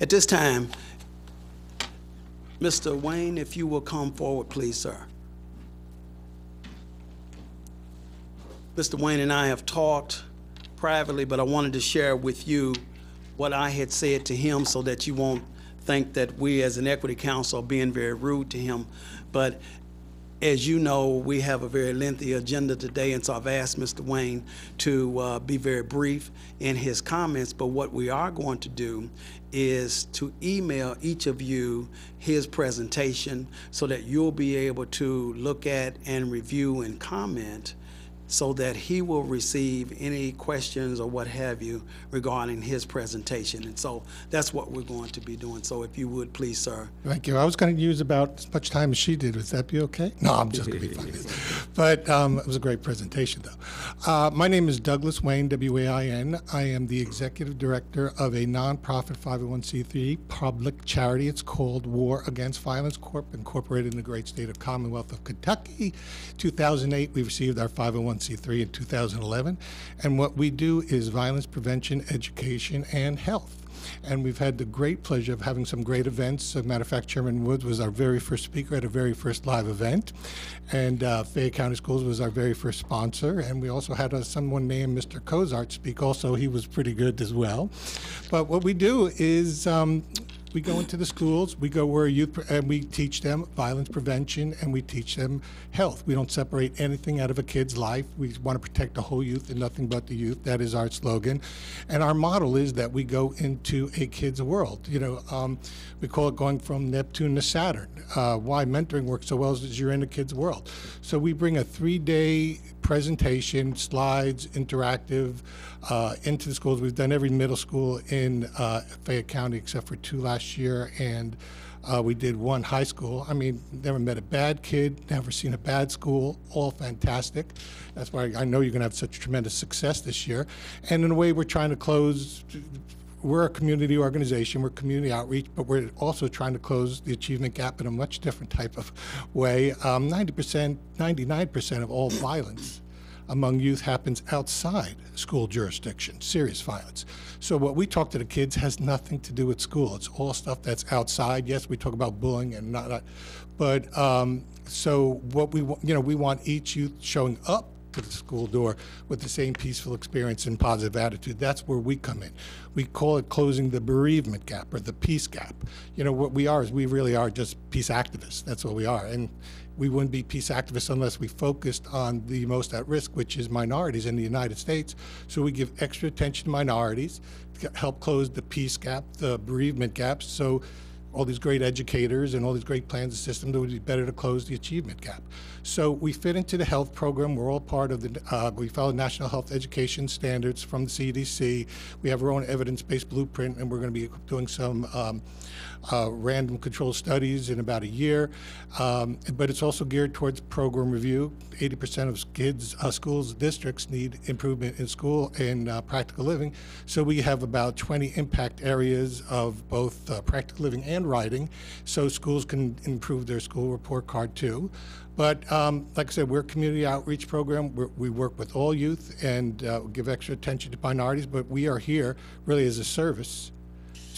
At this time, Mr. Wayne, if you will come forward, please, sir. Mr. Wayne and I have talked privately, but I wanted to share with you what I had said to him so that you won't think that we as an equity council are being very rude to him. But as you know, we have a very lengthy agenda today, and so I've asked Mr. Wayne to be very brief in his comments. But what we are going to do is to email each of you his presentation so that you'll be able to look at and review and comment, so that he will receive any questions or what have you regarding his presentation. And so that's what we're going to be doing. So if you would, please, sir. Thank you. I was going to use about as much time as she did. Would that be okay? No, I'm just going to be funny. But it was a great presentation, though. My name is Douglas Wayne, W-A-I-N. I am the executive director of a nonprofit 501c3 public charity. It's called War Against Violence Corp., incorporated in the great state of Commonwealth of Kentucky. 2008, we received our 501c3 in 2011, and what we do is violence prevention, education, and health. And we've had the great pleasure of having some great events. As a matter of fact, Chairman Woods was our very first speaker at our very first live event, and Fayette County Schools was our very first sponsor. And we also had someone named Mr. Cozart speak also. He was pretty good as well. But what we do is we go into the schools, we go where youth, and we teach them violence prevention, and we teach them health. We don't separate anything out of a kid's life. We want to protect the whole youth and nothing but the youth. That is our slogan. And our model is that we go into a kid's world. You know, we call it going from Neptune to Saturn. Why mentoring works so well is you're in a kid's world. So we bring a 3-day presentation, slides, interactive, into the schools. We've done every middle school in Fayette County except for 2 last year, and we did 1 high school. I mean, never met a bad kid, never seen a bad school, all fantastic. That's why I know you're gonna have such tremendous success this year. And in a way, we're trying to close. We're a community organization, we're community outreach, but we're also trying to close the achievement gap in a much different type of way. 90%, 99% of all violence among youth happens outside school jurisdiction, serious violence. So what we talk to the kids has nothing to do with school. It's all stuff that's outside. Yes, we talk about bullying and not, but so what we want, you know, we want each youth showing up to the school door with the same peaceful experience and positive attitude. That's where we come in. We call it closing the bereavement gap or the peace gap. You know, what we are is we really are just peace activists. That's what we are. And we wouldn't be peace activists unless we focused on the most at risk, which is minorities in the United States. So we give extra attention to minorities to help close the peace gap, the bereavement gap. So all these great educators and all these great plans and systems, it would be better to close the achievement gap. So we fit into the health program. We're all part of the, we follow national health education standards from the CDC. We have our own evidence-based blueprint, and we're going to be doing some random control studies in about a year. But it's also geared towards program review. 80% of kids, schools, districts need improvement in school and practical living. So we have about 20 impact areas of both practical living and writing, so schools can improve their school report card too. But like I said, we're a community outreach program. We work with all youth and give extra attention to minorities, but we are here really as a service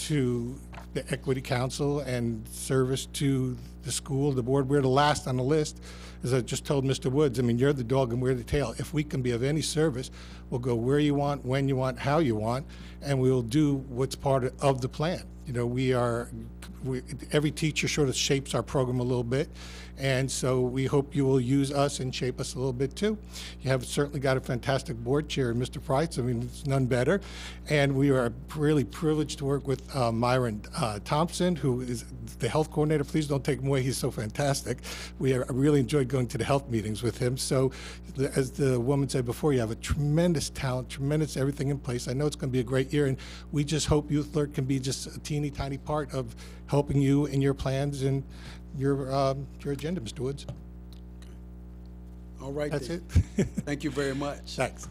to the Equity Council and service to the school, the board. We're the last on the list. As I just told Mr. Woods, I mean, you're the dog and we're the tail. If we can be of any service, we'll go where you want, when you want, how you want, and we'll do what's part of the plan. You know, every teacher sort of shapes our program a little bit, and so we hope you will use us and shape us a little bit too. You have certainly got a fantastic board chair, Mr. Price. I mean, it's none better. And we are really privileged to work with Myron Thompson, who is the health coordinator. Please don't take him away. He's so fantastic. I really enjoyed going to the health meetings with him. So as the woman said before, you have a tremendous talent, tremendous everything in place. I know it's going to be a great year, and we just hope YouthAlert can be just a teeny tiny part of helping you in your plans and your agenda, Mr. Woods. All right. That's then. it. Thank you very much. Thanks.